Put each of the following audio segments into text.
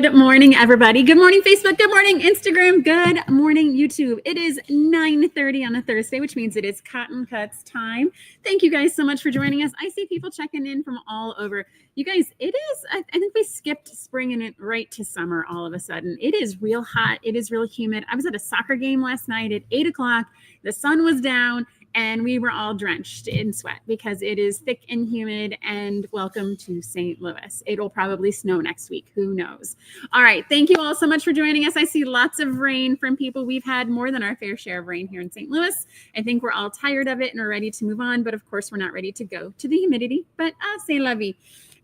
Good morning, everybody. Good morning, Facebook. Good morning, Instagram. Good morning, YouTube. It is 9:30 on a Thursday, which means it is Cotton Cuts time. Thank you guys so much for joining us. I see people checking in from all over. You guys, it is, I think we skipped spring and it right to summer all of a sudden. It is real hot. It is real humid. I was at a soccer game last night at 8 o'clock. The sun was down. And we were all drenched in sweat because it is thick and humid. And welcome to St. Louis. It'll probably snow next week. Who knows? All right. Thank you all so much for joining us. I see lots of rain from people. We've had more than our fair share of rain here in St. Louis. I think we're all tired of it and are ready to move on. But of course, we're not ready to go to the humidity. But c'est la vie.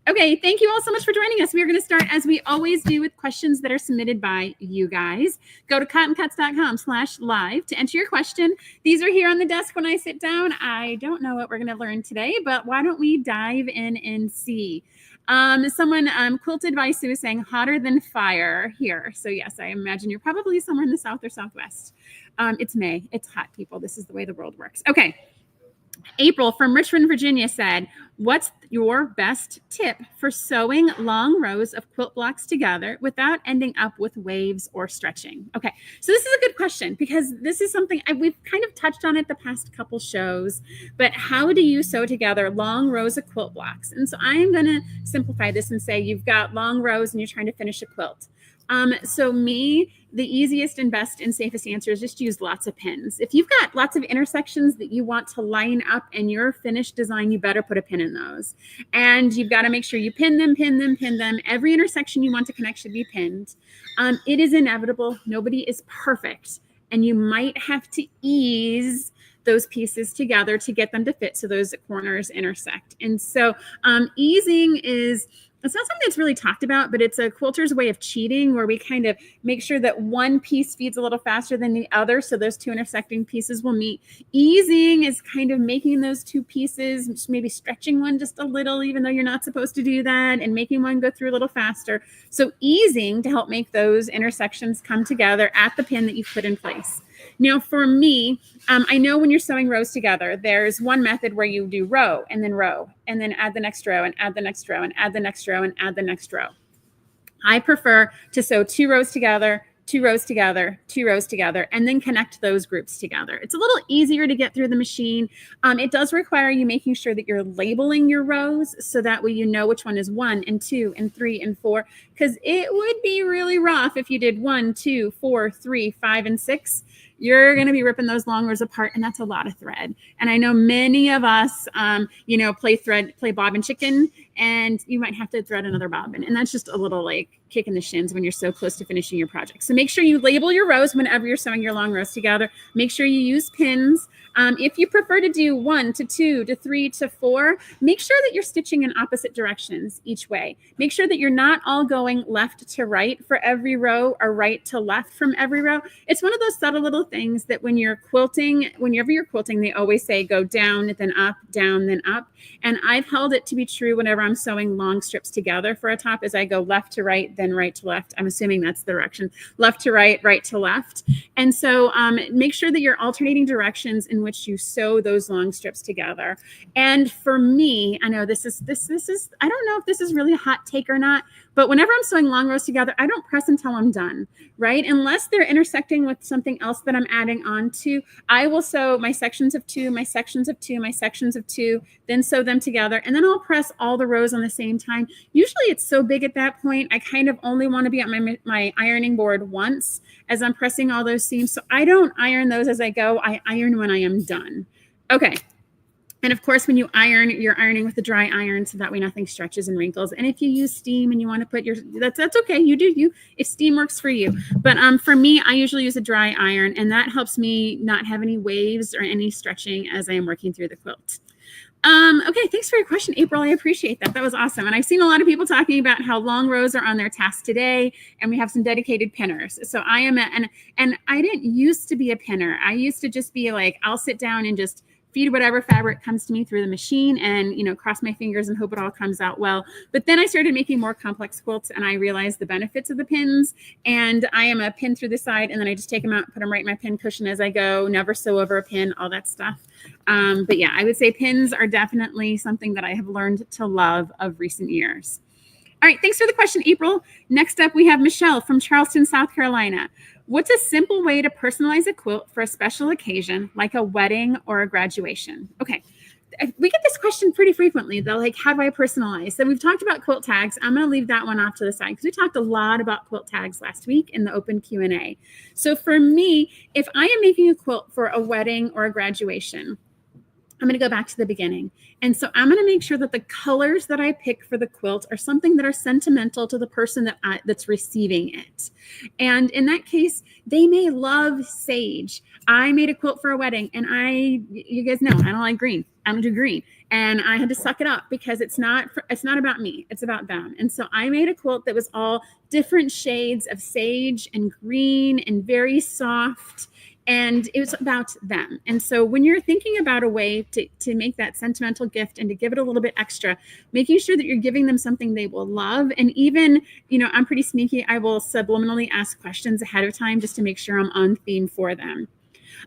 Okay, thank you all so much for joining us. We are going to start, as we always do, with questions that are submitted by you guys. Go to cottoncuts.com/live to enter your question. These are here on the desk when I sit down. I don't know what we're going to learn today, but why don't we dive in and see? Someone quilted by Sue saying hotter than fire here. So yes, I imagine you're probably somewhere in the south or southwest. It's May. It's hot, people. This is the way the world works. Okay. April from Richmond, Virginia said, what's your best tip for sewing long rows of quilt blocks together without ending up with waves or stretching? Okay, so this is a good question because this is something we've kind of touched on it the past couple shows, but how do you sew together long rows of quilt blocks? And so I'm going to simplify this and say you've got long rows and you're trying to finish a quilt. So the easiest and best and safest answer is just use lots of pins. If you've got lots of intersections that you want to line up in your finished design, you better put a pin in those. And you've got to make sure you pin them. Every intersection you want to connect should be pinned. It is inevitable. Nobody is perfect. And you might have to ease those pieces together to get them to fit so those corners intersect. And so easing it's not something that's really talked about, but it's a quilter's way of cheating where we kind of make sure that one piece feeds a little faster than the other so those two intersecting pieces will meet. Easing is kind of making those two pieces, maybe stretching one just a little, even though you're not supposed to do that, and making one go through a little faster. So easing to help make those intersections come together at the pin that you've put in place. Now, for me, I know when you're sewing rows together, there's one method where you do row, and then add the next row, and add the next row, and add the next row, and add the next row. I prefer to sew 2 rows together, 2 rows together, 2 rows together, and then connect those groups together. It's a little easier to get through the machine. It does require you making sure that you're labeling your rows so that way you know which one is 1 and 2 and 3 and 4, because it would be really rough if you did 1, 2, 4, 3, 5, and 6. You're going to be ripping those long rows apart, and that's a lot of thread. And I know many of us, play bobbin chicken, and you might have to thread another bobbin. And that's just a little like kick in the shins when you're so close to finishing your project. So make sure you label your rows whenever you're sewing your long rows together. Make sure you use pins. If you prefer to do 1 to 2 to 3 to 4, make sure that you're stitching in opposite directions each way. Make sure that you're not all going left to right for every row or right to left from every row. It's one of those subtle little things that when you're quilting, whenever you're quilting, they always say go down, then up, down, then up. And I've held it to be true whenever I'm sewing long strips together for a top as I go left to right, then right to left. I'm assuming that's the direction. Left to right, right to left. And so make sure that you're alternating directions in which you sew those long strips together. And for me, I know this is I don't know if this is really a hot take or not, but whenever I'm sewing long rows together, I don't press until I'm done, right? Unless they're intersecting with something else that I'm adding on to, I will sew my sections of 2, my sections of 2, my sections of 2, then sew them together. And then I'll press all the rows on the same time. Usually it's so big at that point, I kind of only want to be at my ironing board once as I'm pressing all those seams. So I don't iron those as I go. I iron when I am done. Okay. And of course, when you iron, you're ironing with a dry iron so that way nothing stretches and wrinkles. And if you use steam and you want to put that's okay. You do you if steam works for you. But for me, I usually use a dry iron, and that helps me not have any waves or any stretching as I am working through the quilt. Okay, thanks for your question, April. I appreciate that. That was awesome. And I've seen a lot of people talking about how long rows are on their task today, and we have some dedicated pinners. So I am and I didn't used to be a pinner. I used to just be like, I'll sit down and just feed whatever fabric comes to me through the machine and, cross my fingers and hope it all comes out well. But then I started making more complex quilts, and I realized the benefits of the pins, and I am a pin through the side, and then I just take them out, put them right in my pin cushion as I go, never sew over a pin, all that stuff. But yeah, I would say pins are definitely something that I have learned to love of recent years. All right, thanks for the question, April. Next up, we have Michelle from Charleston, South Carolina. What's a simple way to personalize a quilt for a special occasion, like a wedding or a graduation? Okay, we get this question pretty frequently, though, like, how do I personalize? So we've talked about quilt tags. I'm going to leave that one off to the side because we talked a lot about quilt tags last week in the open Q&A. So for me, if I am making a quilt for a wedding or a graduation, I'm going to go back to the beginning. And so I'm going to make sure that the colors that I pick for the quilt are something that are sentimental to the person that's receiving it. And in that case, they may love sage. I made a quilt for a wedding, and you guys know, I don't like green. I don't do green. And I had to suck it up because it's not about me. It's about them. And so I made a quilt that was all different shades of sage and green and very soft. And it was about them. And so when you're thinking about a way to make that sentimental gift and to give it a little bit extra, making sure that you're giving them something they will love. And even, I'm pretty sneaky. I will subliminally ask questions ahead of time just to make sure I'm on theme for them.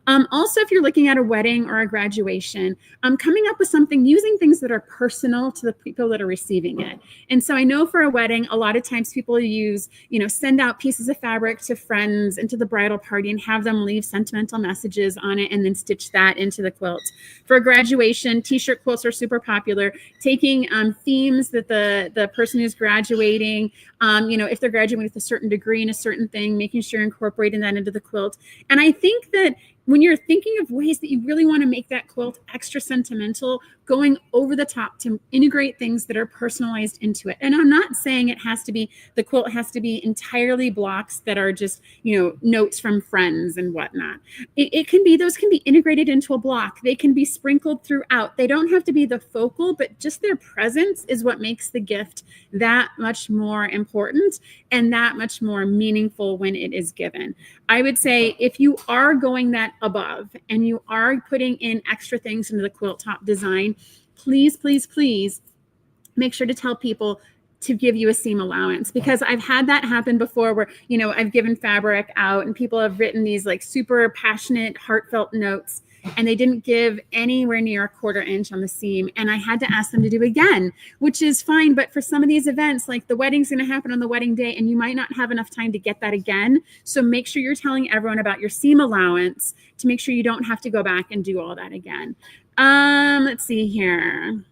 Also, if you're looking at a wedding or a graduation, coming up with something, using things that are personal to the people that are receiving it. And so I know for a wedding, a lot of times people use, send out pieces of fabric to friends and to the bridal party and have them leave sentimental messages on it and then stitch that into the quilt. For a graduation, t-shirt quilts are super popular. Taking themes that the person who's graduating, if they're graduating with a certain degree in a certain thing, making sure you're incorporating that into the quilt. And I think that when you're thinking of ways that you really want to make that quilt extra sentimental, going over the top to integrate things that are personalized into it. And I'm not saying the quilt has to be entirely blocks that are just, notes from friends and whatnot. Those can be integrated into a block. They can be sprinkled throughout. They don't have to be the focal, but just their presence is what makes the gift that much more important and that much more meaningful when it is given. I would say if you are going that above and you are putting in extra things into the quilt top design, please, please, please make sure to tell people to give you a seam allowance, because I've had that happen before where, I've given fabric out and people have written these like super passionate, heartfelt notes and they didn't give anywhere near a 1/4 inch on the seam. And I had to ask them to do again, which is fine. But for some of these events, like the wedding's going to happen on the wedding day and you might not have enough time to get that again. So make sure you're telling everyone about your seam allowance to make sure you don't have to go back and do all that again. Let's see here.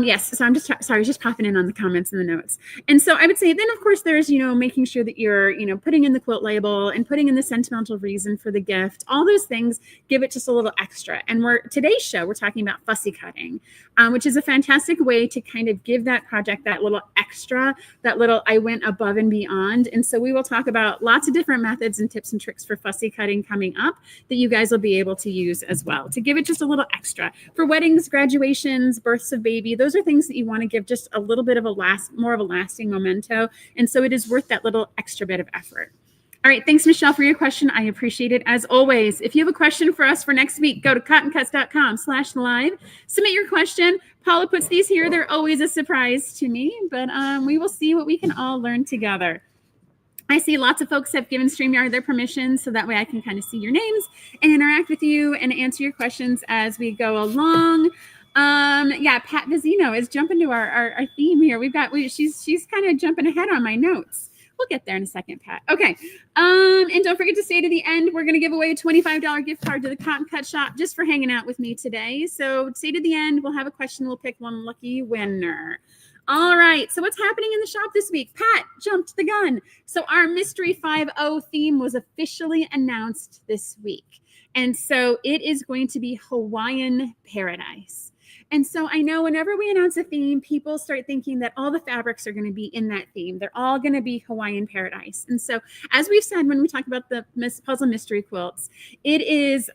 Yes. So I'm just sorry, just popping in on the comments and the notes. And so I would say then, of course, there's, making sure that you're, putting in the quilt label and putting in the sentimental reason for the gift. All those things give it just a little extra. And today's show, we're talking about fussy cutting, which is a fantastic way to kind of give that project that little extra, that little I went above and beyond. And so we will talk about lots of different methods and tips and tricks for fussy cutting coming up that you guys will be able to use as well to give it just a little extra. For weddings, graduations, births of baby, those are things that you want to give just a little bit of more of a lasting memento. And so it is worth that little extra bit of effort. All right. Thanks, Michelle, for your question. I appreciate it as always. If you have a question for us for next week, go to cottoncuts.com/live. Submit your question. Paula puts these here. They're always a surprise to me, but we will see what we can all learn together. I see lots of folks have given StreamYard their permission, so that way I can kind of see your names and interact with you and answer your questions as we go along. Pat Vizino is jumping to our theme here. She's kind of jumping ahead on my notes. We'll get there in a second, Pat. Okay. And don't forget to stay to the end. We're going to give away a $25 gift card to the Cotton Cut Shop just for hanging out with me today. So stay to the end. We'll have a question. We'll pick one lucky winner. All right. So what's happening in the shop this week? Pat jumped the gun. So our Mystery 5-0 theme was officially announced this week. And so it is going to be Hawaiian Paradise. And so I know whenever we announce a theme, people start thinking that all the fabrics are going to be in that theme. They're all going to be Hawaiian Paradise. And so as we've said, when we talk about the puzzle mystery quilts, it is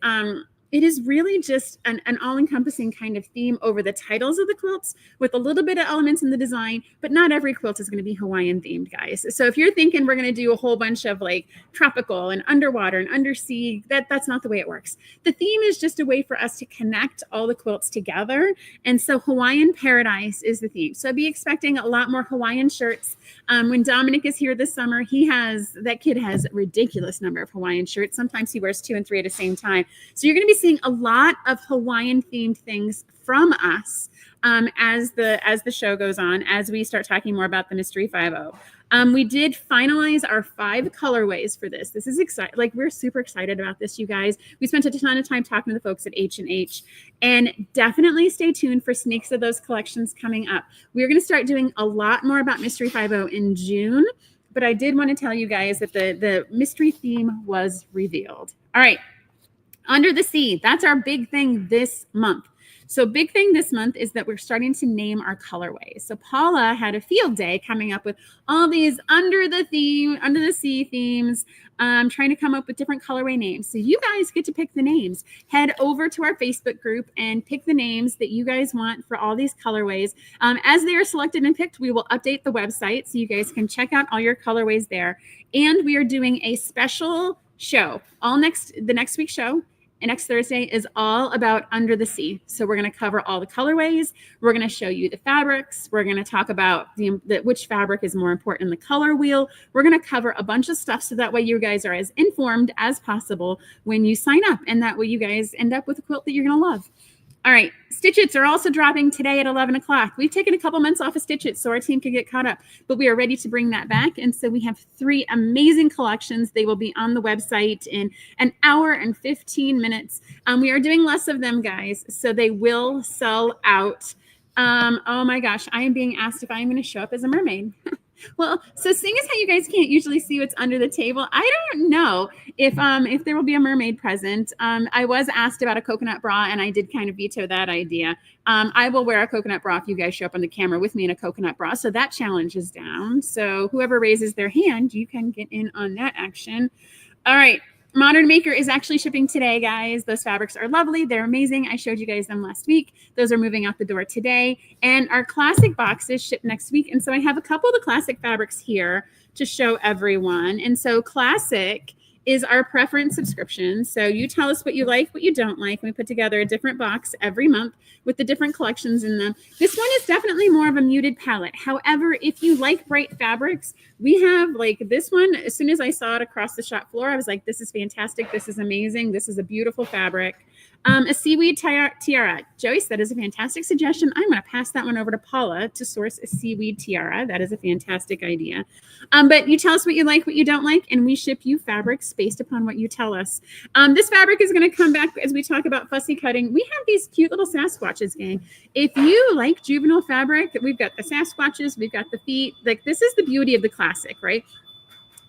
really just an all-encompassing kind of theme over the titles of the quilts with a little bit of elements in the design, but not every quilt is going to be Hawaiian themed, guys. So if you're thinking we're going to do a whole bunch of like tropical and underwater and undersea, that's not the way it works. The theme is just a way for us to connect all the quilts together. And so Hawaiian Paradise is the theme. So I'd be expecting a lot more Hawaiian shirts. When Dominic is here this summer, that kid has a ridiculous number of Hawaiian shirts. Sometimes he wears 2 and 3 at the same time. So you're going to be seeing a lot of Hawaiian themed things from us as the show goes on, as we start talking more about the Mystery 5.0. We did finalize our 5 colorways for this. This is exciting. Like, we're super excited about this, you guys. We spent a ton of time talking to the folks at H&H, and definitely stay tuned for sneaks of those collections coming up. We're going to start doing a lot more about Mystery 5.0 in June, but I did want to tell you guys that the mystery theme was revealed. All right. Under the Sea, that's our big thing this month. So big thing this month is that we're starting to name our colorways. So Paula had a field day coming up with all these under the sea themes, trying to come up with different colorway names. So you guys get to pick the names. Head over to our Facebook group and pick the names that you guys want for all these colorways. As they are selected and picked, we will update the website so you guys can check out all your colorways there. And we are doing a special show, the next week's show. And next Thursday is all about Under the Sea. So we're going to cover all the colorways. We're going to show you the fabrics. We're going to talk about which fabric is more important in the color wheel. We're going to cover a bunch of stuff so that way you guys are as informed as possible when you sign up. And that way you guys end up with a quilt that you're going to love. All right, Stitchits are also dropping today at 11 o'clock. We've taken a couple months off of Stitchits so our team can get caught up, but we are ready to bring that back. And so we have 3 amazing collections. They will be on the website in an hour and 15 minutes. We are doing less of them, guys, so they will sell out. Oh my gosh, I am being asked if I'm going to show up as a mermaid. Well, so seeing as how you guys can't usually see what's under the table, I don't know if there will be a mermaid present. I was asked about a coconut bra, and I did kind of veto that idea. I will wear a coconut bra if you guys show up on the camera with me in a coconut bra. So that challenge is down. So whoever raises their hand, you can get in on that action. All right. Modern Maker is actually shipping today, guys. Those fabrics are lovely. They're amazing. I showed you guys them last week. Those are moving out the door today. And our classic boxes ship next week. And so I have a couple of the classic fabrics here to show everyone. And so classic is our preference subscription. So you tell us what you like, what you don't like. And we put together a different box every month with the different collections in them. This one is definitely more of a muted palette. However, if you like bright fabrics, we have like this one. As soon as I saw it across the shop floor, I was like, this is fantastic. This is amazing. This is a beautiful fabric. A seaweed tiara. Joyce, that is a fantastic suggestion. I'm going to pass that one over to Paula to source a seaweed tiara. That is a fantastic idea. But you tell us what you like, what you don't like, and we ship you fabrics based upon what you tell us. This fabric is going to come back as we talk about fussy cutting. We have these cute little Sasquatches, gang. If you like juvenile fabric, we've got the Sasquatches, we've got the feet. Like, this is the beauty of the classic, right?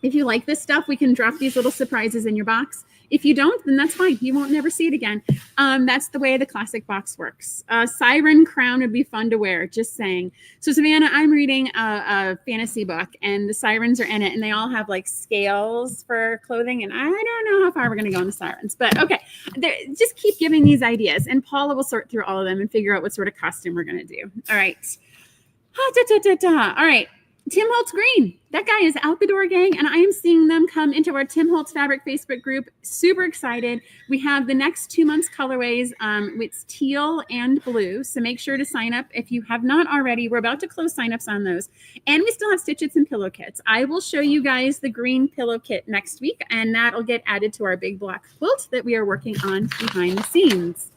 If you like this stuff, we can drop these little surprises in your box. If you don't, then that's fine. You won't never see it again. That's the way the classic box works. Siren crown would be fun to wear, just saying. So Savannah, I'm reading a fantasy book, and the sirens are in it, and they all have like scales for clothing, and I don't know how far we're going to go on the sirens, but okay. Just keep giving these ideas, and Paula will sort through all of them and figure out what sort of costume we're going to do. All right. All right. Tim Holtz Green. That guy is out the door, gang, and I am seeing them come into our Tim Holtz Fabric Facebook group. Super excited. We have the next 2 months colorways. It's teal and blue, so make sure to sign up if you have not already. We're about to close signups on those, and we still have Stitchits and pillow kits. I will show you guys the green pillow kit next week, and that'll get added to our big block quilt that we are working on behind the scenes.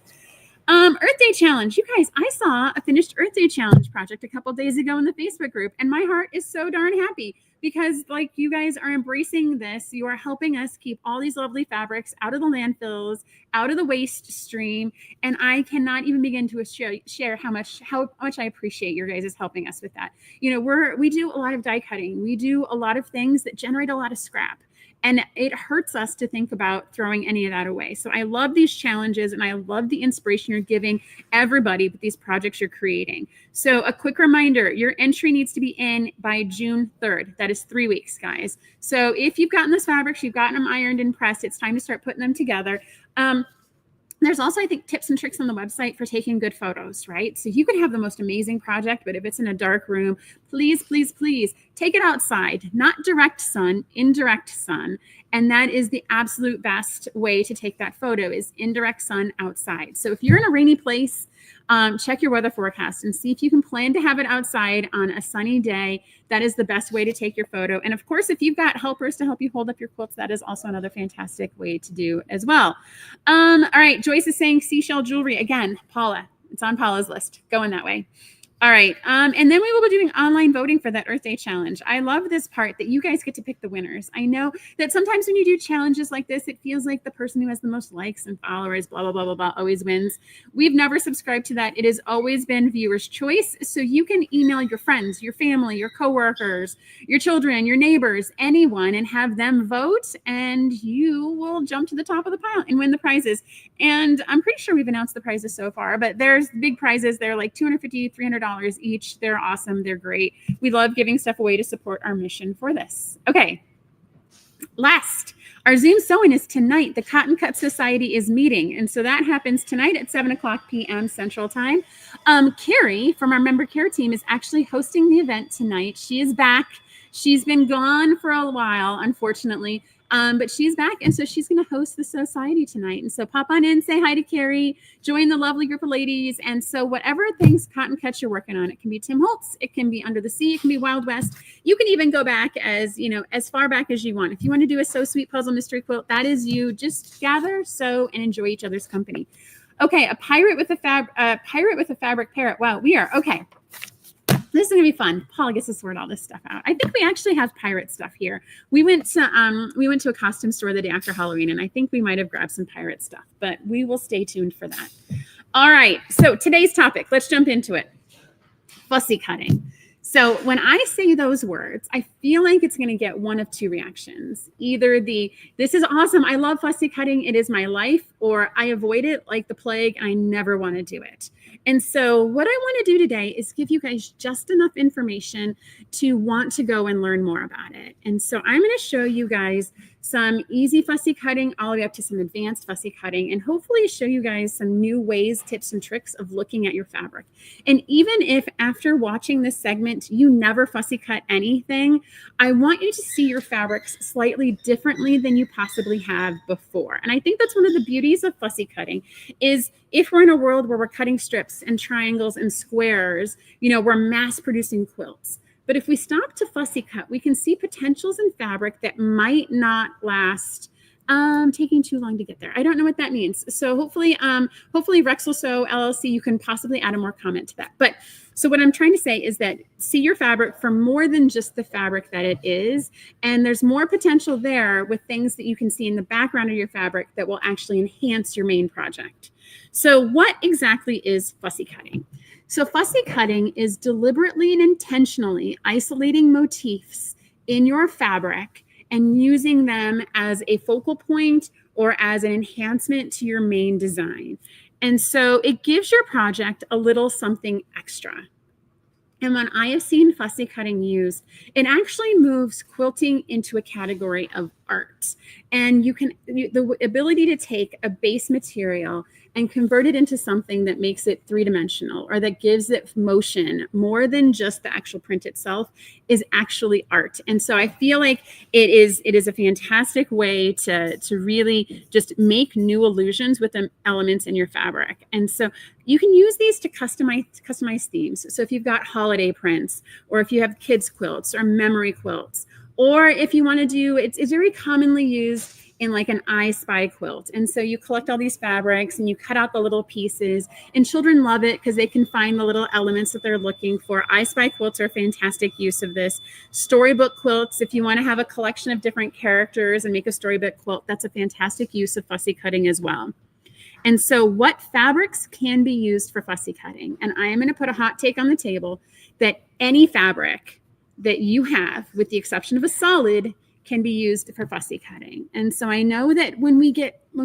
Earth Day Challenge. You guys, I saw a finished Earth Day Challenge project a couple days ago in the Facebook group, and my heart is so darn happy because, like, you guys are embracing this. You are helping us keep all these lovely fabrics out of the landfills, out of the waste stream, and I cannot even begin to share how much I appreciate your guys helping us with that. You know, we do a lot of die cutting. We do a lot of things that generate a lot of scrap. And it hurts us to think about throwing any of that away. So I love these challenges, and I love the inspiration you're giving everybody with these projects you're creating. So a quick reminder, your entry needs to be in by June 3rd. That is 3 weeks, guys. So if you've gotten those fabrics, you've gotten them ironed and pressed, it's time to start putting them together. There's also, I think, tips and tricks on the website for taking good photos, right? So you could have the most amazing project, but if it's in a dark room, please, please, please take it outside, not direct sun, indirect sun. And that is the absolute best way to take that photo is indirect sun outside. So if you're in a rainy place, check your weather forecast and see if you can plan to have it outside on a sunny day. That is the best way to take your photo. And of course, if you've got helpers to help you hold up your quilts, that is also another fantastic way to do as well. All right, Joyce is saying seashell jewelry. Again, Paula, it's on Paula's list. Going that way. All right. And then we will be doing online voting for that Earth Day challenge. I love this part that you guys get to pick the winners. I know that sometimes when you do challenges like this, it feels like the person who has the most likes and followers, blah, blah, blah, blah, blah, always wins. We've never subscribed to that. It has always been viewer's choice. So you can email your friends, your family, your coworkers, your children, your neighbors, anyone, and have them vote, and you will jump to the top of the pile and win the prizes. And I'm pretty sure we've announced the prizes so far, but there's big prizes. They're like $250, $300 each. They're awesome. They're great. We love giving stuff away to support our mission for this. Okay. Last, our Zoom sewing is tonight. The Cotton Cut Society is meeting. And so that happens tonight at 7:00 p.m. Central Time. Carrie from our member care team is actually hosting the event tonight. She is back. She's been gone for a while, unfortunately. But she's back, and so she's going to host the society tonight. And so pop on in, say hi to Carrie, join the lovely group of ladies. And so whatever things Cotton Cuts you're working on, it can be Tim Holtz, it can be Under the Sea, it can be Wild West. You can even go back as far back as you want. If you want to do a So Sweet Puzzle Mystery Quilt, that is you. Just gather, sew, and enjoy each other's company. Okay, a pirate with a fabric parrot. Wow, we are okay. This is gonna be fun. Paula gets to sort all this stuff out. I think we actually have pirate stuff here. We went to a costume store the day after Halloween, and I think we might have grabbed some pirate stuff, but we will stay tuned for that. All right, so today's topic, let's jump into it. Fussy cutting. So when I say those words, I feel like it's going to get one of two reactions. Either this is awesome, I love fussy cutting, it is my life, or I avoid it like the plague, I never want to do it. And so what I want to do today is give you guys just enough information to want to go and learn more about it. And so I'm going to show you guys some easy fussy cutting all the way up to some advanced fussy cutting, and hopefully show you guys some new ways, tips, and tricks of looking at your fabric. And even if after watching this segment, you never fussy cut anything, I want you to see your fabrics slightly differently than you possibly have before. And I think that's one of the beauties of fussy cutting is if we're in a world where we're cutting strips and triangles and squares, we're mass producing quilts. But if we stop to fussy cut, we can see potentials in fabric that might not last, taking too long to get there. I don't know what that means. So hopefully Rexel Sew LLC, you can possibly add a more comment to that. But so what I'm trying to say is that see your fabric for more than just the fabric that it is. And there's more potential there with things that you can see in the background of your fabric that will actually enhance your main project. So what exactly is fussy cutting? So fussy cutting is deliberately and intentionally isolating motifs in your fabric and using them as a focal point or as an enhancement to your main design. And so it gives your project a little something extra. And when I have seen fussy cutting used, it actually moves quilting into a category of art. And the ability to take a base material and convert it into something that makes it three-dimensional or that gives it motion more than just the actual print itself is actually art. And so I feel like it is a fantastic way to really just make new illusions with the elements in your fabric. And so you can use these to customize themes. So if you've got holiday prints, or if you have kids quilts or memory quilts, or if you want to do, it's very commonly used in like an I Spy quilt. And so you collect all these fabrics and you cut out the little pieces, and children love it because they can find the little elements that they're looking for. I Spy quilts are a fantastic use of this. Storybook quilts, if you want to have a collection of different characters and make a storybook quilt, that's a fantastic use of fussy cutting as well. And so what fabrics can be used for fussy cutting? And I am going to put a hot take on the table that any fabric that you have, with the exception of a solid, can be used for fussy cutting. And so I know that when we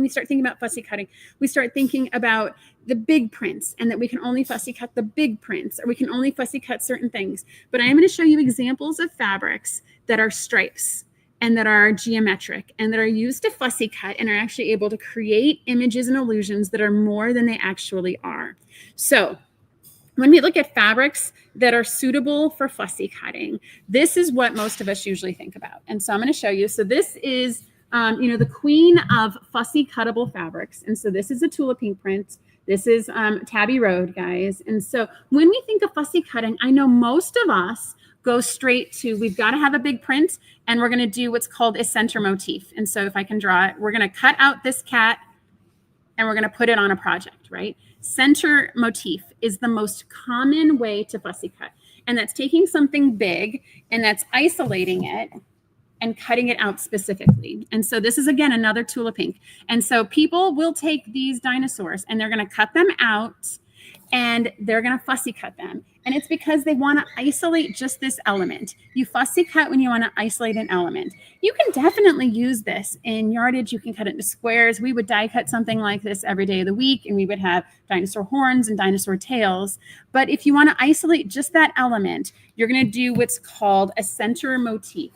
start thinking about fussy cutting, we start thinking about the big prints and that we can only fussy cut the big prints, or we can only fussy cut certain things. But I am going to show you examples of fabrics that are stripes and that are geometric and that are used to fussy cut and are actually able to create images and illusions that are more than they actually are. So when we look at fabrics that are suitable for fussy cutting, this is what most of us usually think about. And so I'm going to show you. So this is, the queen of fussy cuttable fabrics. And so this is a Tula Pink print. This is Tabby Road, guys. And so when we think of fussy cutting, I know most of us go straight to, we've got to have a big print, and we're going to do what's called a center motif. And so if I can draw it, we're going to cut out this cat and we're going to put it on a project, right? Center motif is the most common way to fussy cut. And that's taking something big and that's isolating it and cutting it out specifically. And so this is, again, another Tula Pink. And so people will take these dinosaurs and they're going to cut them out and they're going to fussy cut them. And it's because they want to isolate just this element. You fussy cut when you want to isolate an element. You can definitely use this in yardage. You can cut it into squares. We would die cut something like this every day of the week, and we would have dinosaur horns and dinosaur tails. But if you want to isolate just that element, you're going to do what's called a center motif.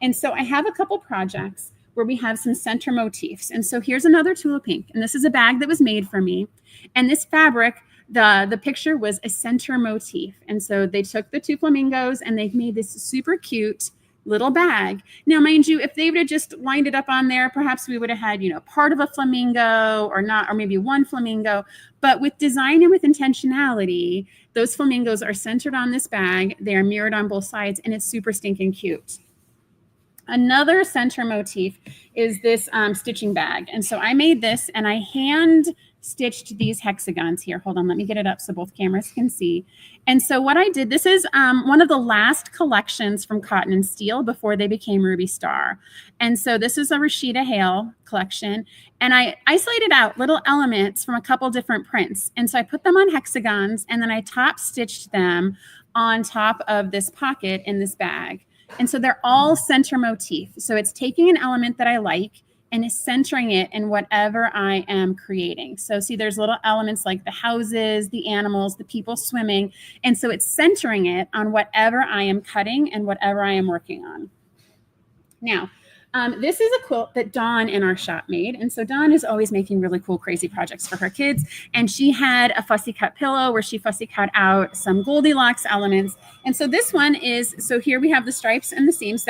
And so I have a couple projects where we have some center motifs. And so here's another Tula Pink. And this is a bag that was made for me. And this fabric, the picture was a center motif. And so they took the two flamingos and they've made this super cute little bag. Now, mind you, if they would have just lined it up on there, perhaps we would have had, part of a flamingo or not, or maybe one flamingo. But with design and with intentionality, those flamingos are centered on this bag. They are mirrored on both sides, and it's super stinking cute. Another center motif is this stitching bag. And so I made this and I hand stitched these hexagons here. Hold on, let me get it up so both cameras can see. And so what I did, this is one of the last collections from Cotton and Steel before they became Ruby Star. And so this is a Rashida Hale collection. And I isolated out little elements from a couple different prints. And so I put them on hexagons and then I top stitched them on top of this pocket in this bag. And so they're all center motif. So it's taking an element that I like and is centering it in whatever I am creating. So see, there's little elements like the houses, the animals, the people swimming. And so it's centering it on whatever I am cutting and whatever I am working on. Now, this is a quilt that Dawn in our shop made. And so Dawn is always making really cool, crazy projects for her kids. And she had a fussy cut pillow where she fussy cut out some Goldilocks elements. And so this one is, so here we have the stripes and the seams.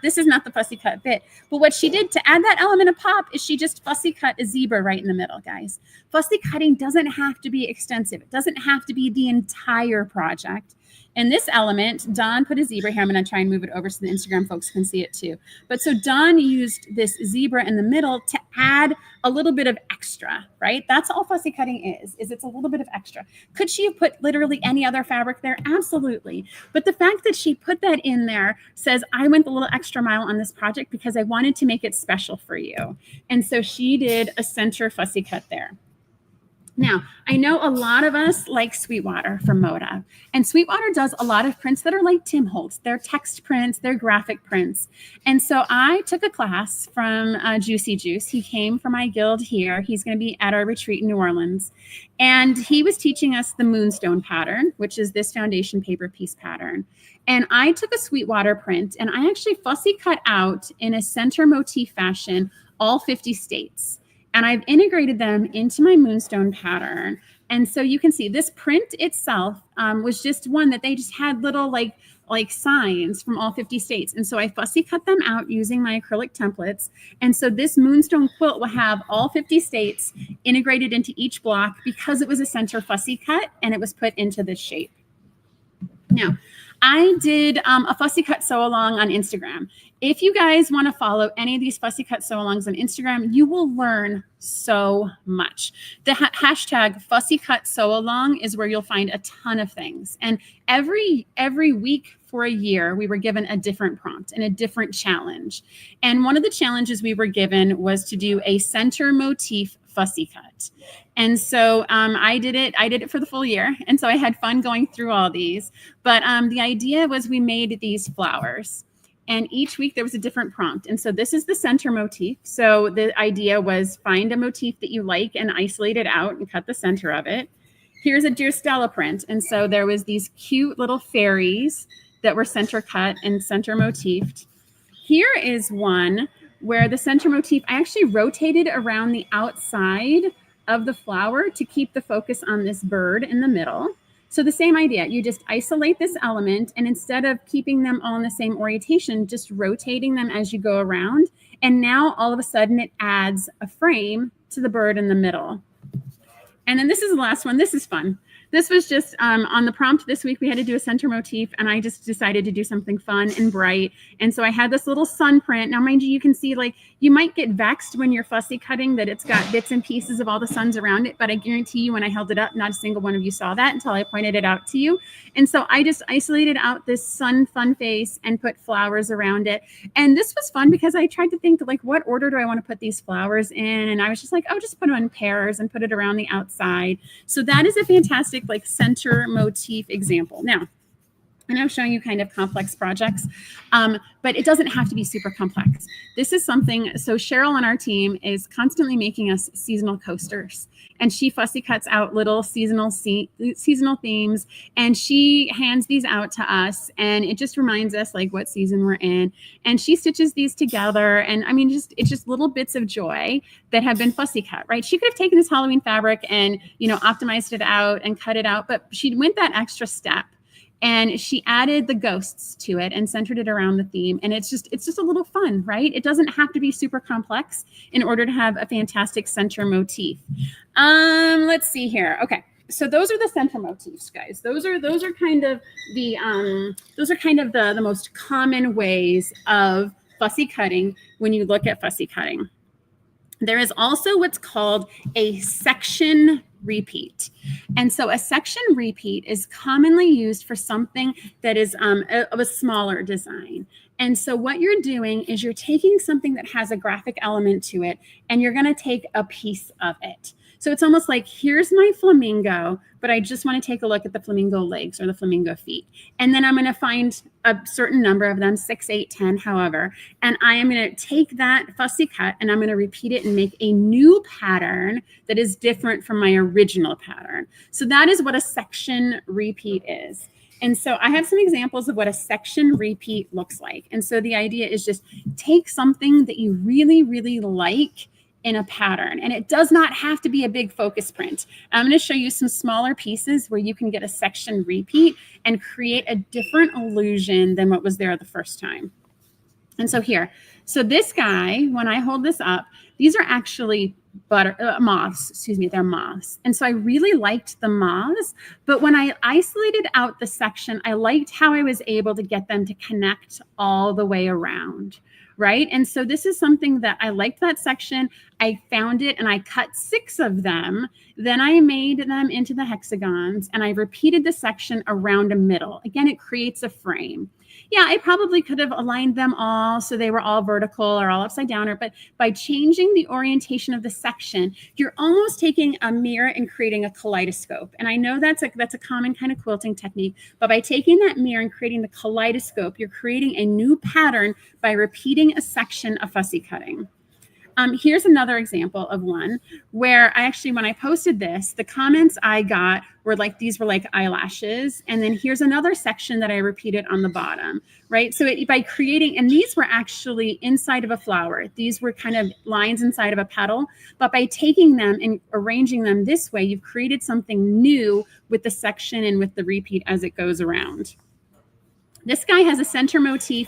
This is not the fussy cut bit. But what she did to add that element of pop is she just fussy cut a zebra right in the middle, guys. Fussy cutting doesn't have to be extensive. It doesn't have to be the entire project. And this element, Dawn put a zebra here. I'm going to try and move it over so the Instagram folks can see it too. But so Dawn used this zebra in the middle to add a little bit of extra, right? That's all fussy cutting is it's a little bit of extra. Could she have put literally any other fabric there? Absolutely. But the fact that she put that in there says, I went the little extra mile on this project because I wanted to make it special for you. And so she did a center fussy cut there. Now, I know a lot of us like Sweetwater from Moda, and Sweetwater does a lot of prints that are like Tim Holtz. They're text prints, they're graphic prints. And so I took a class from Juicy Juice. He came from my guild here. He's going to be at our retreat in New Orleans. And he was teaching us the Moonstone pattern, which is this foundation paper piece pattern. And I took a Sweetwater print, and I actually fussy cut out in a center motif fashion all 50 states. And I've integrated them into my Moonstone pattern. And so you can see this print itself was just one that they just had little like signs from all 50 states. And so I fussy cut them out using my acrylic templates. And so this Moonstone quilt will have all 50 states integrated into each block because it was a center fussy cut and it was put into this shape. Now, I did a fussy cut sew along on Instagram. If you guys want to follow any of these fussy cut sew alongs on Instagram, you will learn so much. The hashtag fussy cut sew along is where you'll find a ton of things. And every week for a year, we were given a different prompt and a different challenge. And one of the challenges we were given was to do a center motif fussy cut. And so I did it for the full year. And so I had fun going through all these. But the idea was we made these flowers. And each week there was a different prompt. And so this is the center motif. So the idea was find a motif that you like and isolate it out and cut the center of it. Here's a Dear Stella print. And so there was these cute little fairies that were center cut and center motifed. Here is one where the center motif, I actually rotated around the outside of the flower to keep the focus on this bird in the middle. So the same idea, you just isolate this element, and instead of keeping them all in the same orientation, just rotating them as you go around. And now all of a sudden it adds a frame to the bird in the middle. And then this is the last one. This is fun. This was just on the prompt this week. We had to do a center motif, and I just decided to do something fun and bright. And so I had this little sun print. Now, mind you, you can see, like, you might get vexed when you're fussy cutting that it's got bits and pieces of all the suns around it. But I guarantee you, when I held it up, not a single one of you saw that until I pointed it out to you. And so I just isolated out this sun fun face and put flowers around it. And this was fun because I tried to think, like, what order do I want to put these flowers in? And I was just like, oh, just put them in pairs and put it around the outside. So that is a fantastic, like, center motif example. Now, and I'm showing you kind of complex projects, but it doesn't have to be super complex. This is something, so Cheryl on our team is constantly making us seasonal coasters, and she fussy cuts out little seasonal themes, and she hands these out to us, and it just reminds us, like, what season we're in, and she stitches these together. And I mean, it's just little bits of joy that have been fussy cut, right? She could have taken this Halloween fabric and, you know, optimized it out and cut it out, but she went that extra step. And she added the ghosts to it and centered it around the theme. And it's just a little fun, right? It doesn't have to be super complex in order to have a fantastic center motif. Let's see here. Okay. So those are the center motifs, guys. Those are kind of the most common ways of fussy cutting when you look at fussy cutting. There is also what's called a section repeat. And so a section repeat is commonly used for something that is of a smaller design. And so what you're doing is you're taking something that has a graphic element to it, and you're going to take a piece of it. So it's almost like, here's my flamingo, but I just want to take a look at the flamingo legs or the flamingo feet. And then I'm going to find a certain number of them, 6, 8, 10, however. And I am going to take that fussy cut and I'm going to repeat it and make a new pattern that is different from my original pattern. So that is what a section repeat is. And so I have some examples of what a section repeat looks like. And so the idea is just take something that you really, really like in a pattern. And it does not have to be a big focus print. I'm going to show you some smaller pieces where you can get a section repeat and create a different illusion than what was there the first time. And so here, so this guy, when I hold this up, these are actually moths, they're moths. And so I really liked the moths, but when I isolated out the section, I liked how I was able to get them to connect all the way around. Right. And so this is something that I liked that section. I found it and I cut 6 of them. Then I made them into the hexagons and I repeated the section around a middle. Again, it creates a frame. Yeah, I probably could have aligned them all so they were all vertical or all upside down, but by changing the orientation of the section, you're almost taking a mirror and creating a kaleidoscope. And I know that's a common kind of quilting technique, but by taking that mirror and creating the kaleidoscope, you're creating a new pattern by repeating a section of fussy cutting. Here's another example of one where when I posted this, the comments I got were like, these were like eyelashes. And then here's another section that I repeated on the bottom, right? So by creating, and these were actually inside of a flower. These were kind of lines inside of a petal, but by taking them and arranging them this way, you've created something new with the section and with the repeat as it goes around. This guy has a center motif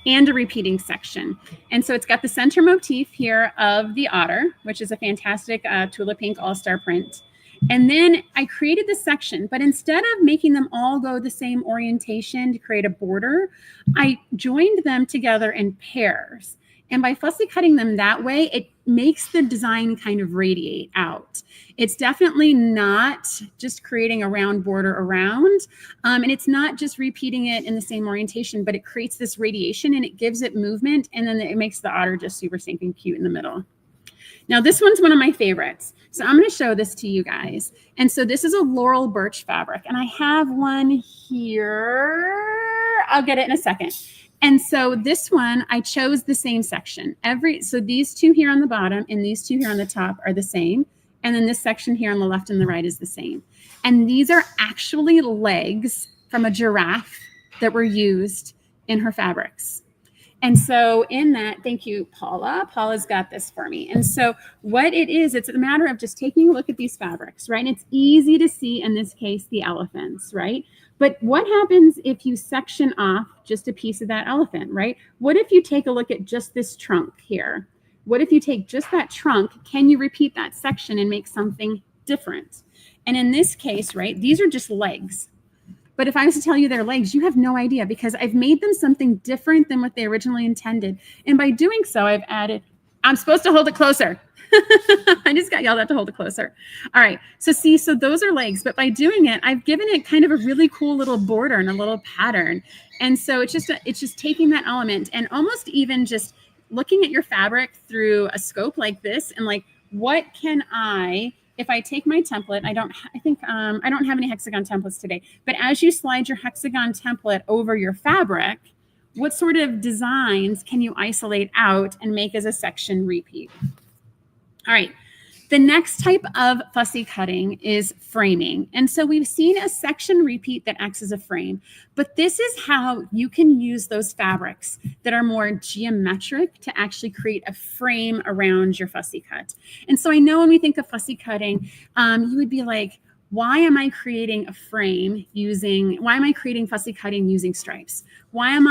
and a repeating section. And so it's got the center motif here of the otter, which is a fantastic Tula Pink all-star print. And then I created the section, but instead of making them all go the same orientation to create a border, I joined them together in pairs. And by fussy cutting them that way, it makes the design kind of radiate out. It's definitely not just creating a round border around, and it's not just repeating it in the same orientation, but it creates this radiation and it gives it movement, and then it makes the otter just super stinking cute in the middle. Now, this one's one of my favorites. So I'm going to show this to you guys. And so this is a laurel birch fabric, and I have one here. I'll get it in a second. And so this one, I chose the same section. So these 2 here on the bottom and these 2 here on the top are the same. And then this section here on the left and the right is the same. And these are actually legs from a giraffe that were used in her fabrics. And so in that, thank you, Paula. Paula's got this for me. And so what it is, it's a matter of just taking a look at these fabrics, right? And it's easy to see in this case, the elephants, right? But what happens if you section off just a piece of that elephant, right? What if you take a look at just this trunk here? What if you take just that trunk? Can you repeat that section and make something different? And in this case, right, these are just legs. But if I was to tell you they're legs, you have no idea because I've made them something different than what they originally intended. And by doing so, I've added, I'm supposed to hold it closer. I just got yelled at to hold it closer. All right. So see, so those are legs, but by doing it, I've given it kind of a really cool little border and a little pattern. And so it's just taking that element and almost even just looking at your fabric through a scope like this and like, what can if I take my template, I don't have any hexagon templates today, but as you slide your hexagon template over your fabric, what sort of designs can you isolate out and make as a section repeat? All right. The next type of fussy cutting is framing. And so we've seen a section repeat that acts as a frame, but this is how you can use those fabrics that are more geometric to actually create a frame around your fussy cut. And so I know when we think of fussy cutting, you would be like, why am I creating fussy cutting using stripes? Why am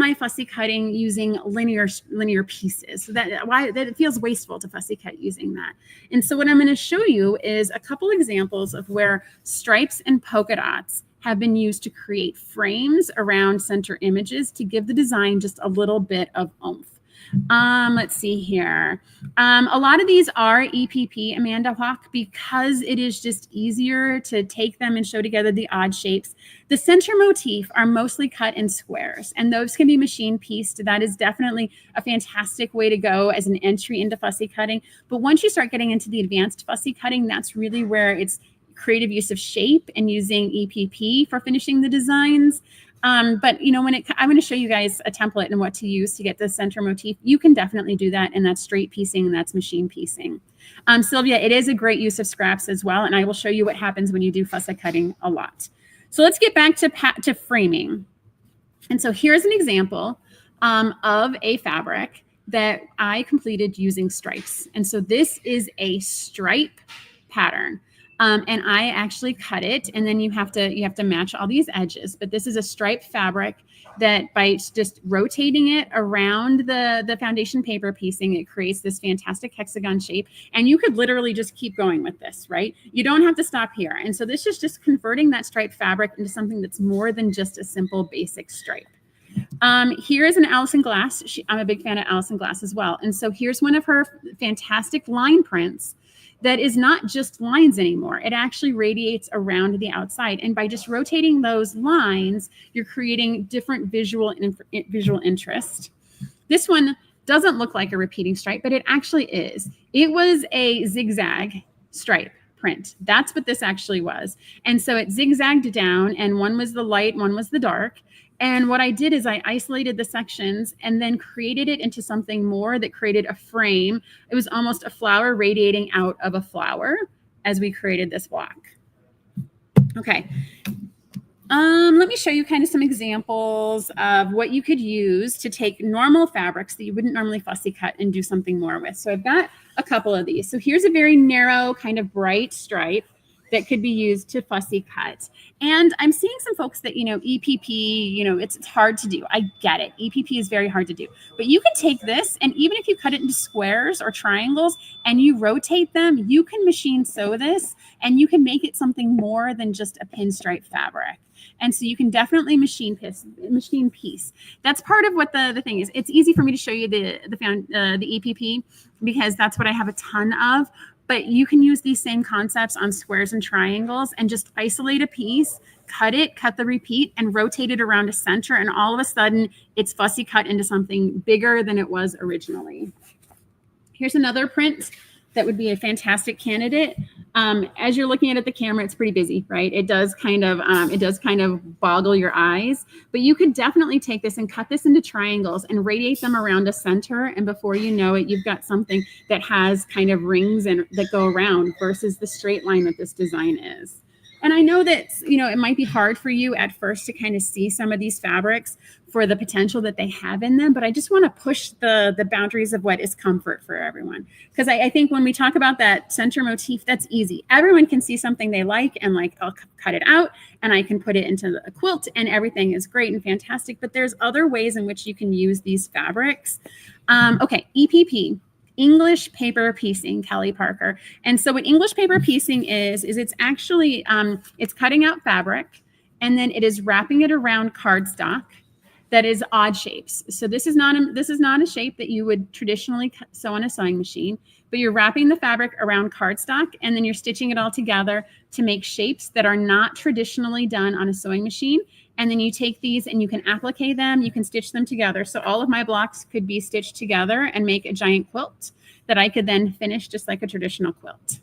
I fussy cutting using linear pieces? So that it feels wasteful to fussy cut using that. And so what I'm going to show you is a couple examples of where stripes and polka dots have been used to create frames around center images to give the design just a little bit of oomph. Let's see here. A lot of these are EPP, Amanda Hawk, because it is just easier to take them and show together the odd shapes. The center motif are mostly cut in squares, and those can be machine pieced. That is definitely a fantastic way to go as an entry into fussy cutting. But once you start getting into the advanced fussy cutting, that's really where it's creative use of shape and using EPP for finishing the designs. But you know, I'm going to show you guys a template and what to use to get the center motif. You can definitely do that, and that's straight piecing and that's machine piecing. Sylvia, it is a great use of scraps as well, and I will show you what happens when you do fussy cutting a lot. So let's get back to framing. And so here's an example of a fabric that I completed using stripes. And so this is a stripe pattern. And I actually cut it, and then you have to match all these edges. But this is a striped fabric that by just rotating it around the foundation paper piecing, it creates this fantastic hexagon shape. And you could literally just keep going with this, right? You don't have to stop here. And so this is just converting that striped fabric into something that's more than just a simple basic stripe. Here is an Alison Glass. I'm a big fan of Alison Glass as well. And so here's one of her fantastic line prints that is not just lines anymore. It actually radiates around the outside. And by just rotating those lines, you're creating different visual interest. This one doesn't look like a repeating stripe, but it actually is. It was a zigzag stripe print. That's what this actually was. And so it zigzagged down, and one was the light, one was the dark. And what I did is I isolated the sections and then created it into something more that created a frame. It was almost a flower radiating out of a flower as we created this block. Okay. Let me show you kind of some examples of what you could use to take normal fabrics that you wouldn't normally fussy cut and do something more with. So I've got a couple of these. So here's a very narrow kind of bright stripe that could be used to fussy cut. And I'm seeing some folks that, EPP, it's hard to do. I get it. EPP is very hard to do. But you can take this, and even if you cut it into squares or triangles and you rotate them, you can machine sew this, and you can make it something more than just a pinstripe fabric. And so you can definitely machine piece. That's part of what the thing is. It's easy for me to show you the EPP because that's what I have a ton of. But you can use these same concepts on squares and triangles and just isolate a piece, cut the repeat, and rotate it around a center. And all of a sudden, it's fussy cut into something bigger than it was originally. Here's another print that would be a fantastic candidate. As you're looking at the camera, it's pretty busy, right? It does kind of boggle your eyes, but you could definitely take this and cut this into triangles and radiate them around a center. And before you know it, you've got something that has kind of rings and that go around versus the straight line that this design is. And I know that, you know, it might be hard for you at first to kind of see some of these fabrics for the potential that they have in them, but I just want to push the boundaries of what is comfort for everyone. Because I think when we talk about that center motif, that's easy. Everyone can see something they like and like, I'll cut it out and I can put it into a quilt and everything is great and fantastic. But there's other ways in which you can use these fabrics. Okay, EPP. English paper piecing, Kelly Parker. And so what English paper piecing is it's actually, it's cutting out fabric and then it is wrapping it around cardstock that is odd shapes. So this is not a shape that you would traditionally sew on a sewing machine, but you're wrapping the fabric around cardstock and then you're stitching it all together to make shapes that are not traditionally done on a sewing machine. And then you take these and you can applique them, you can stitch them together. So all of my blocks could be stitched together and make a giant quilt that I could then finish just like a traditional quilt.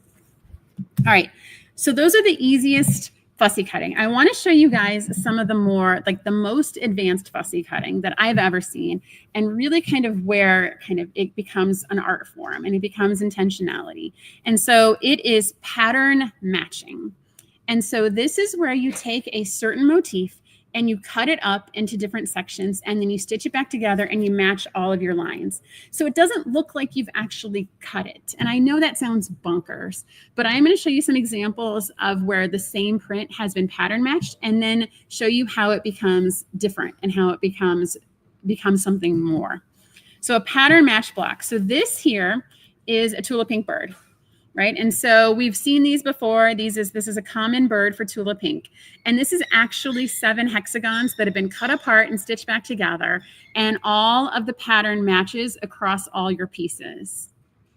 All right, so those are the easiest fussy cutting. I want to show you guys some of the more, like the most advanced fussy cutting that I've ever seen, and really kind of where kind of it becomes an art form and it becomes intentionality. And so it is pattern matching. And so this is where you take a certain motif and you cut it up into different sections and then you stitch it back together and you match all of your lines. So it doesn't look like you've actually cut it. And I know that sounds bonkers, but I'm going to show you some examples of where the same print has been pattern matched and then show you how it becomes different and how it becomes something more. So a pattern match block. So this here is a Tula Pink bird. Right. And so we've seen these before. This is a common bird for Tula Pink. And this is actually 7 hexagons that have been cut apart and stitched back together. And all of the pattern matches across all your pieces.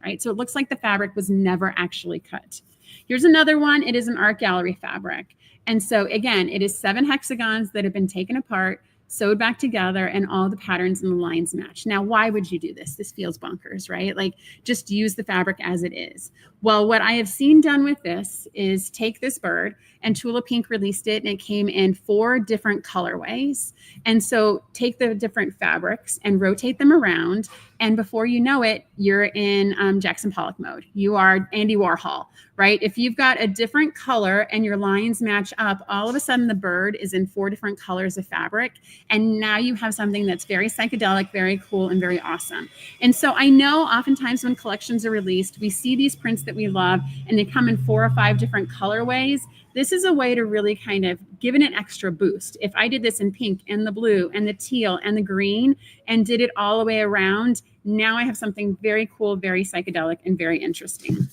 Right. So it looks like the fabric was never actually cut. Here's another one. It is an art gallery fabric. And so again, it is 7 hexagons that have been taken apart, sewed back together, and all the patterns and the lines match. Now, why would you do this? This feels bonkers, right? Like, just use the fabric as it is. Well, what I have seen done with this is take this bird, and Tula Pink released it, and it came in 4 different colorways. And so take the different fabrics and rotate them around, and before you know it, you're in Jackson Pollock mode. You are Andy Warhol, right? If you've got a different color and your lines match up, all of a sudden the bird is in 4 different colors of fabric. And now you have something that's very psychedelic, very cool, and very awesome. And so I know oftentimes when collections are released, we see these prints that we love and they come in 4 or 5 different colorways. This is a way to really kind of give it an extra boost. If I did this in pink and the blue and the teal and the green and did it all the way around, now I have something very cool, very psychedelic, and very interesting.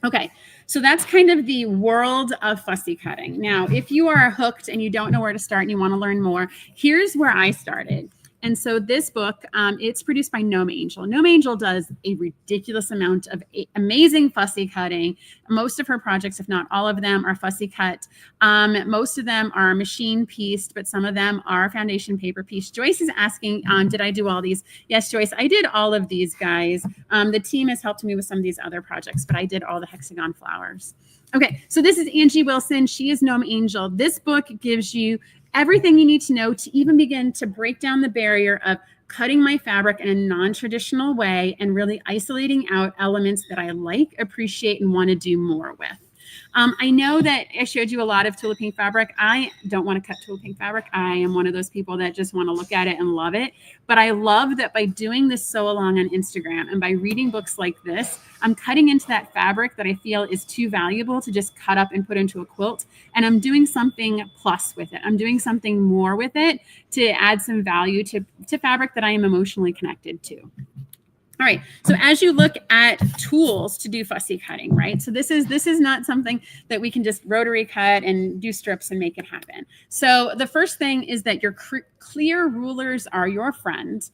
Okay, so that's kind of the world of fussy cutting. Now, if you are hooked and you don't know where to start and you want to learn more, here's where I started. And so this book, it's produced by Gnome Angel. Gnome Angel does a ridiculous amount of amazing fussy cutting. Most of her projects, if not all of them, are fussy cut. Most of them are machine pieced, but some of them are foundation paper pieced. Joyce is asking, did I do all these? Yes, Joyce, I did all of these, guys. The team has helped me with some of these other projects, but I did all the hexagon flowers. Okay, so this is Angie Wilson. She is Gnome Angel. This book gives you everything you need to know to even begin to break down the barrier of cutting my fabric in a non-traditional way and really isolating out elements that I like, appreciate, and want to do more with. I know that I showed you a lot of Tula Pink fabric. I don't want to cut Tula Pink fabric. I am one of those people that just want to look at it and love it. But I love that by doing this sew along on Instagram and by reading books like this, I'm cutting into that fabric that I feel is too valuable to just cut up and put into a quilt. And I'm doing something plus with it. I'm doing something more with it to add some value to fabric that I am emotionally connected to. All right, so as you look at tools to do fussy cutting, right? So this is not something that we can just rotary cut and do strips and make it happen. So the first thing is that your clear rulers are your friend.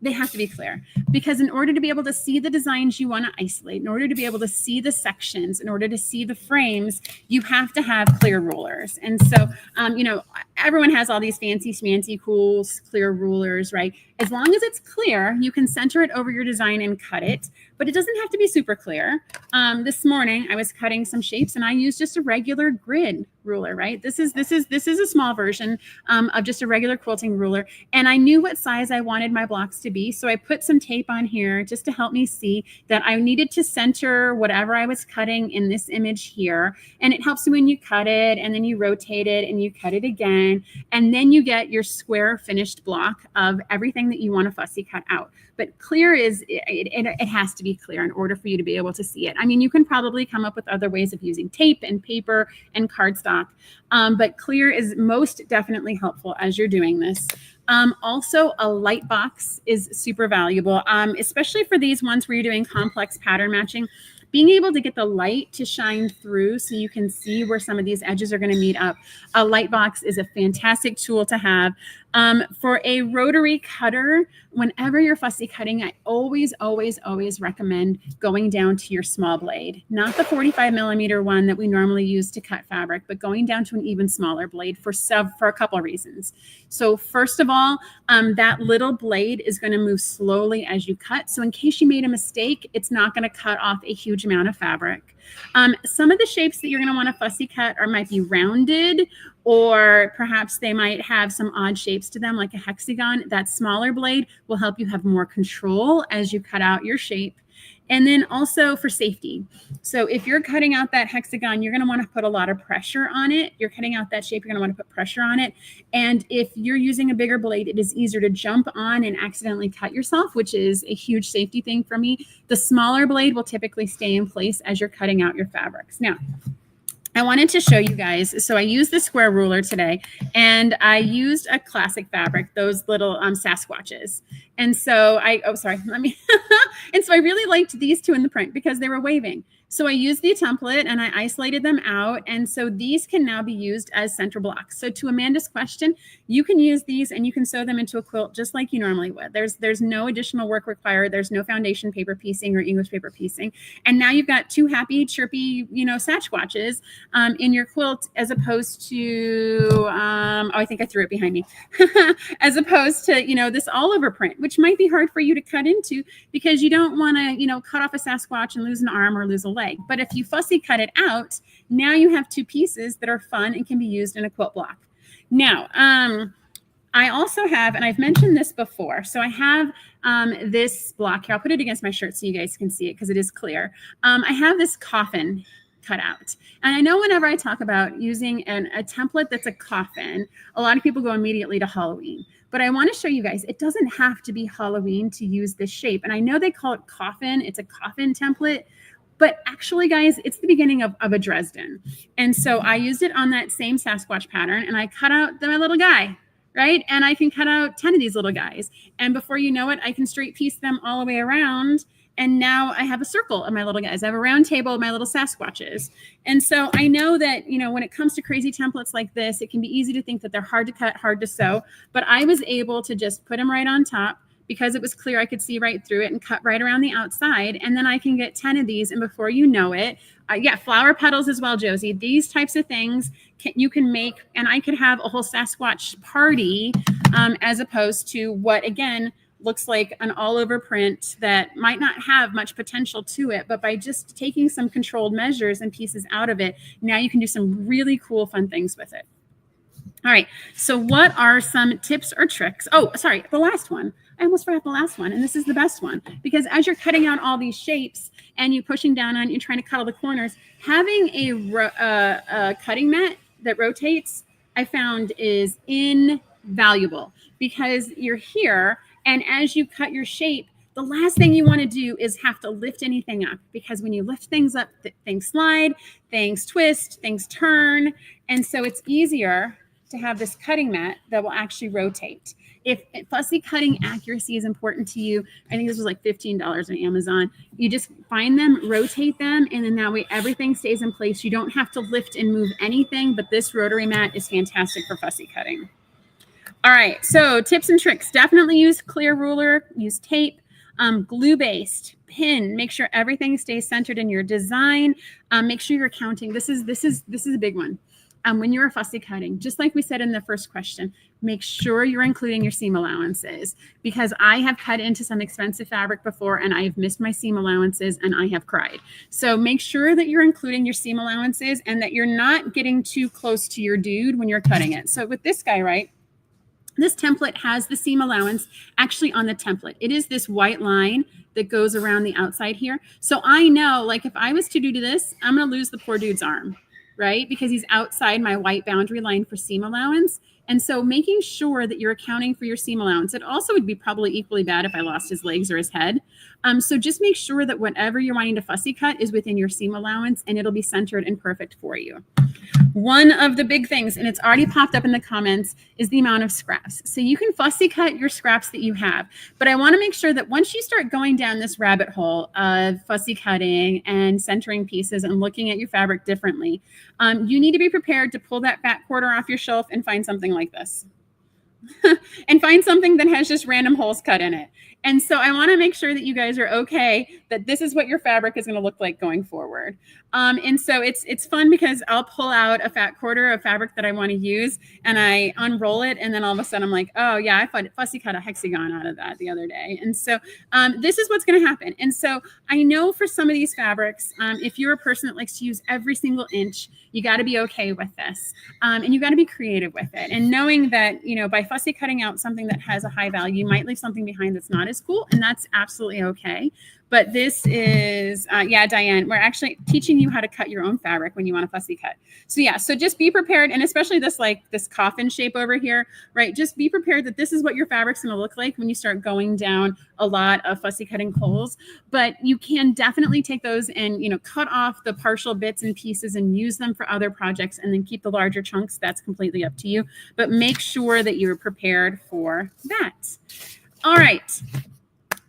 They have to be clear, because in order to be able to see the designs you want to isolate, in order to be able to see the sections, in order to see the frames, you have to have clear rulers. And so, you know, everyone has all these fancy schmancy cool clear rulers, right? As long as it's clear, you can center it over your design and cut it, but it doesn't have to be super clear. This morning I was cutting some shapes and I used just a regular grid ruler, right? This is a small version of just a regular quilting ruler. And I knew what size I wanted my blocks to be. So I put some tape on here just to help me see that I needed to center whatever I was cutting in this image here. And it helps you when you cut it and then you rotate it and you cut it again. And then you get your square finished block of everything that you want to fussy cut out. But clear is, it has to be clear in order for you to be able to see it. I mean, you can probably come up with other ways of using tape and paper and cardstock, but clear is most definitely helpful as you're doing this. Also, a light box is super valuable, especially for these ones where you're doing complex pattern matching. Being able to get the light to shine through so you can see where some of these edges are going to meet up. A light box is a fantastic tool to have. For a rotary cutter, whenever you're fussy cutting, I always recommend going down to your small blade, not the 45 millimeter one that we normally use to cut fabric, but going down to an even smaller blade for a couple of reasons. So first of all, that little blade is going to move slowly as you cut. So in case you made a mistake, it's not going to cut off a huge amount of fabric. Some of the shapes that you're going to want to fussy cut might be rounded, or perhaps they might have some odd shapes to them, like a hexagon. That smaller blade will help you have more control as you cut out your shape. And then also for safety. So if you're cutting out that hexagon, you're going to want to put a lot of pressure on it. You're cutting out that shape, you're going to want to put pressure on it. And if you're using a bigger blade, it is easier to jump on and accidentally cut yourself, which is a huge safety thing for me. The smaller blade will typically stay in place as you're cutting out your fabrics. Now, I wanted to show you guys. So I used the square ruler today, and I used a classic fabric, those little Sasquatches. And so and so I really liked these two in the print because they were waving. So I used the template and I isolated them out. And so these can now be used as center blocks. So to Amanda's question, you can use these and you can sew them into a quilt just like you normally would. There's no additional work required. There's no foundation paper piecing or English paper piecing. And now you've got two happy, chirpy, Sasquatches in your quilt, as opposed to, I think I threw it behind me, as opposed to, this all over print, which might be hard for you to cut into because you don't want to, cut off a Sasquatch and lose an arm or lose a leg. But if you fussy cut it out, now you have two pieces that are fun and can be used in a quilt block. Now, I also have, and I've mentioned this before, so I have this block here. I'll put it against my shirt so you guys can see it because it is clear. I have this coffin cut out. And I know whenever I talk about using a template that's a coffin, a lot of people go immediately to Halloween. But I want to show you guys, it doesn't have to be Halloween to use this shape. And I know they call it coffin. It's a coffin template. But actually, guys, it's the beginning of a Dresden. And so I used it on that same Sasquatch pattern, and I cut out my little guy, right? And I can cut out 10 of these little guys. And before you know it, I can straight piece them all the way around. And now I have a circle of my little guys. I have a round table of my little Sasquatches. And so I know that, when it comes to crazy templates like this, it can be easy to think that they're hard to cut, hard to sew. But I was able to just put them right on top, because it was clear I could see right through it, and cut right around the outside. And then I can get 10 of these. And before you know it, flower petals as well, Josie. These types of things you can make, and I could have a whole Sasquatch party as opposed to what, again, looks like an all over print that might not have much potential to it. But by just taking some controlled measures and pieces out of it, now you can do some really cool, fun things with it. All right. So what are some tips or tricks? Oh, sorry, the last one. I almost forgot the last one, and this is the best one, because as you're cutting out all these shapes and you're pushing down on, you're trying to cut all the corners, having a cutting mat that rotates, I found is invaluable, because you're here, and as you cut your shape, the last thing you want to do is have to lift anything up, because when you lift things up, things slide, things twist, things turn, and so it's easier to have this cutting mat that will actually rotate. If fussy cutting accuracy is important to you, I think this was like $15 on Amazon. You just find them, rotate them, and then that way everything stays in place. You don't have to lift and move anything, but this rotary mat is fantastic for fussy cutting. All right, so tips and tricks. Definitely use clear ruler, use tape, glue-based, pin. Make sure everything stays centered in your design. Make sure you're counting. This is a big one. when you're fussy cutting, just like we said in the first question, make sure you're including your seam allowances, because I have cut into some expensive fabric before and I've missed my seam allowances and I have cried. So make sure that you're including your seam allowances and that you're not getting too close to your dude when you're cutting it. So with this guy, right, this template has the seam allowance actually on the template. It is this white line that goes around the outside here. So I know, like, if I was to do this, I'm going to lose the poor dude's arm, right? Because he's outside my white boundary line for seam allowance. And so making sure that you're accounting for your seam allowance. It also would be probably equally bad if I lost his legs or his head. So just make sure that whatever you're wanting to fussy cut is within your seam allowance and it'll be centered and perfect for you. One of the big things, and it's already popped up in the comments, is the amount of scraps. So you can fussy cut your scraps that you have, but I want to make sure that once you start going down this rabbit hole of fussy cutting and centering pieces and looking at your fabric differently, you need to be prepared to pull that fat quarter off your shelf and find something like this. And find something that has just random holes cut in it. And so I want to make sure that you guys are okay that this is what your fabric is going to look like going forward. And so it's fun because I'll pull out a fat quarter of fabric that I want to use and I unroll it. And then all of a sudden I'm like, oh yeah, I fussy cut a hexagon out of that the other day. And so this is what's going to happen. And so I know for some of these fabrics, if you're a person that likes to use every single inch, you got to be okay with this. And you got to be creative with it. And knowing that, you know, by fussy cutting out something that has a high value, you might leave something behind that's not as cool. And that's absolutely okay. But this is, yeah, Diane, we're actually teaching you how to cut your own fabric when you want to fussy cut. So yeah, so just be prepared. And especially this, like this coffin shape over here, right? Just be prepared that this is what your fabric's going to look like when you start going down a lot of fussy cutting holes. But you can definitely take those and, you know, cut off the partial bits and pieces and use them for other projects and then keep the larger chunks. That's completely up to you. But make sure that you're prepared for that. All right.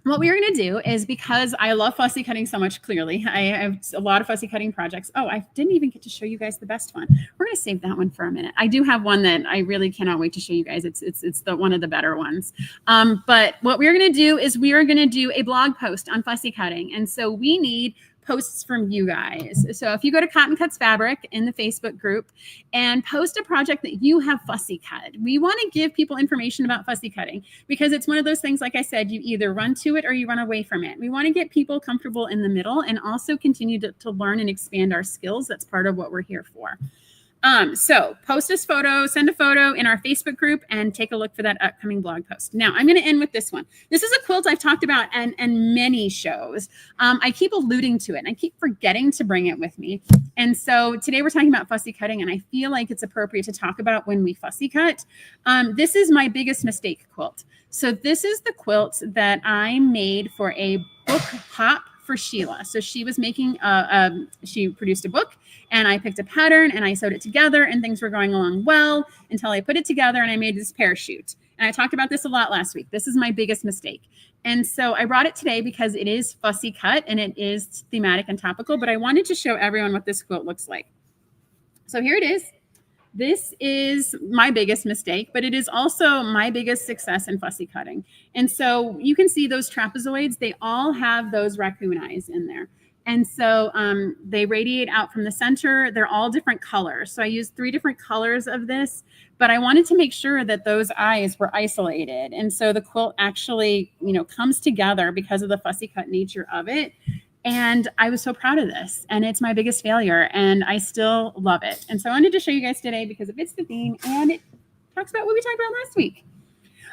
What we're going to do is, because I love fussy cutting so much, clearly, I have a lot of fussy cutting projects. Oh, I didn't even get to show you guys the best one. We're going to save that one for a minute. I do have one that I really cannot wait to show you guys. It's the one of the better ones. But what we're going to do is we are going to do a blog post on fussy cutting. And so we need posts from you guys. So if you go to Cotton Cuts Fabric in the Facebook group and post a project that you have fussy cut, we want to give people information about fussy cutting, because it's one of those things, like I said, you either run to it or you run away from it. We want to get people comfortable in the middle and also continue to learn and expand our skills. That's part of what we're here for. So post this photo, send a photo in our Facebook group and take a look for that upcoming blog post. Now I'm going to end with this one. This is a quilt I've talked about and many shows. I keep alluding to it and I keep forgetting to bring it with me. And so today we're talking about fussy cutting, and I feel like it's appropriate to talk about when we fussy cut. This is my biggest mistake quilt. So this is the quilt that I made for a book hop for Sheila. So she was making, she produced a book, and I picked a pattern and I sewed it together and things were going along well until I put it together and I made this parachute. And I talked about this a lot last week. This is my biggest mistake. And so I brought it today because it is fussy cut and it is thematic and topical, but I wanted to show everyone what this quilt looks like. So here it is. This is my biggest mistake, but it is also my biggest success in fussy cutting. And so you can see those trapezoids, they all have those raccoon eyes in there. And so they radiate out from the center. They're all different colors. So I used 3 different colors of this, but I wanted to make sure that those eyes were isolated. And so the quilt actually, you know, comes together because of the fussy cut nature of it. And I was so proud of this, and it's my biggest failure, and I still love it. And so I wanted to show you guys today because it fits the theme and it talks about what we talked about last week.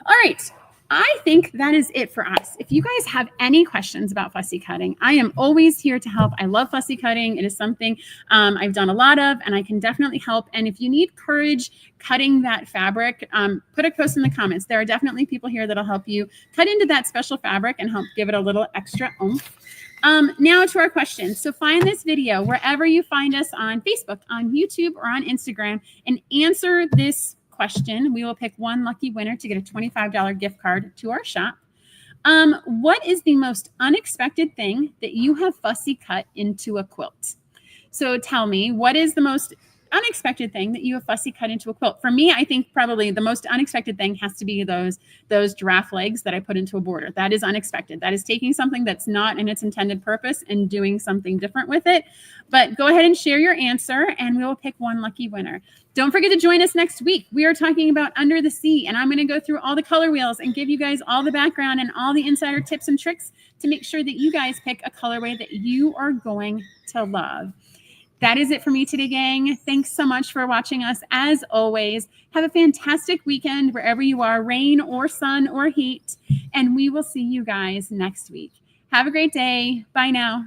All right. I think that is it for us. If you guys have any questions about fussy cutting, I am always here to help. I love fussy cutting. It is something I've done a lot of, and I can definitely help. And if you need courage cutting that fabric, put a post in the comments. There are definitely people here that'll help you cut into that special fabric and help give it a little extra oomph. Now to our questions. So find this video wherever you find us on Facebook, on YouTube, or on Instagram, and answer this question. We will pick one lucky winner to get a $25 gift card to our shop. What is the most unexpected thing that you have fussy cut into a quilt? So tell me, what is the most unexpected thing that you have Fussy cut into a quilt. For me, I think probably the most unexpected thing has to be those giraffe legs that I put into a border. That is unexpected. That is taking something that's not in its intended purpose and doing something different with it. But go ahead and share your answer, and we will pick one lucky winner. Don't forget to join us next week. We are talking about Under the Sea, and I'm going to go through all the color wheels and give you guys all the background and all the insider tips and tricks to make sure that you guys pick a colorway that you are going to love. That is it for me today, gang. Thanks so much for watching us. As always, have a fantastic weekend wherever you are, rain or sun or heat, and we will see you guys next week. Have a great day. Bye now.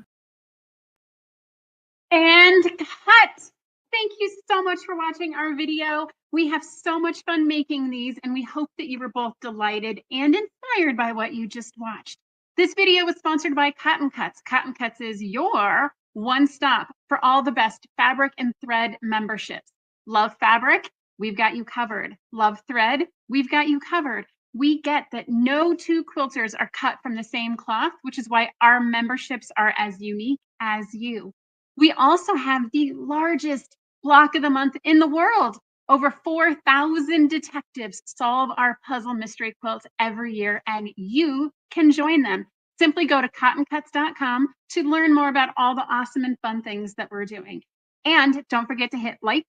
And cut. Thank you so much for watching our video. We have so much fun making these, and we hope that you were both delighted and inspired by what you just watched. This video was sponsored by Cotton Cuts. Cotton Cuts is your one stop for all the best fabric and thread memberships. Love fabric? We've got you covered. Love thread? We've got you covered. We get that no two quilters are cut from the same cloth, which is why our memberships are as unique as you. We also have the largest block of the month in the world. Over 4,000 detectives solve our puzzle mystery quilts every year, and you can join them. Simply go to cottoncuts.com to learn more about all the awesome and fun things that we're doing. And don't forget to hit like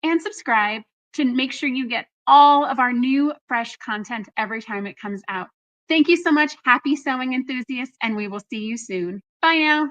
and subscribe to make sure you get all of our new fresh content every time it comes out. Thank you so much. Happy sewing enthusiasts, and we will see you soon. Bye now.